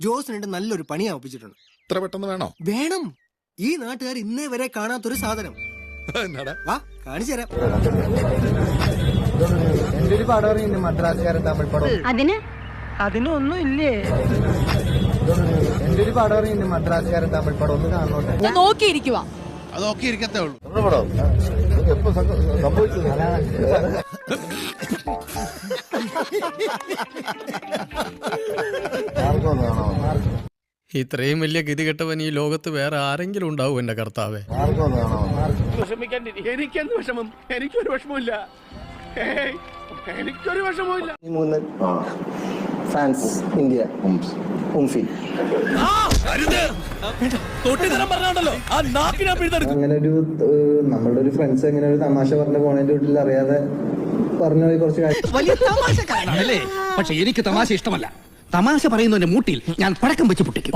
ജോസിനുണ്ട് നല്ലൊരു പണി ആവപ്പിച്ചിട്ടുണ്ട്. ഇത്ര പെട്ടെന്ന് വേണോ? വേണം. ഈ നാട്ടുകാർ ഇന്നേ വരെ കാണാത്തൊരു സാധനം. വാ കാണിച്ചു തരാം. എന്റെ ഒരു പടം ഇറങ്ങിയിട്ടുണ്ട്, മദ്രാസുകാരൻ തമിഴ് പടം. അതിനൊന്നും ഇല്ലേ? എന്റെ ഒരു പടം ഇറങ്ങിയിട്ടുണ്ട്, മദ്രാസുകാരൻ തമിഴ് പടം. ഒന്ന് കാണണോട്ടെ. ഞാൻ നോക്കിയിരിക്കുക. അത് നോക്കി ഇരിക്കത്തേ ഉള്ളൂ. ഇത്രയും വലിയ ഗതികെട്ടവൻ ഈ ലോകത്ത് വേറെ ആരെങ്കിലും ഉണ്ടാവും എന്റെ കർത്താവേ. എനിക്കെന്ത് വിഷമം? എനിക്കൊരു വിഷമമില്ല, എനിക്കൊരു വിഷമമില്ല. ഈ 3 ഫ്രാൻസ്, ഇന്ത്യ, ഉംഫി. അങ്ങനെ ഒരു നമ്മളുടെ ഒരു ഫ്രണ്ട്സ് അങ്ങനെ ഒരു തമാശ പറഞ്ഞ പോണതിന്റെ വീട്ടിൽ അറിയാതെ പറഞ്ഞു പോയി കുറച്ച് കാര്യം. വലിയ തമാശക്കാരനല്ലേ? പക്ഷെ എനിക്ക് തമാശ ഇഷ്ടമല്ല. തമാശ പറയുന്നതിന്റെ മൂട്ടിൽ ഞാൻ പടക്കം വെച്ച് പൊട്ടിക്കും.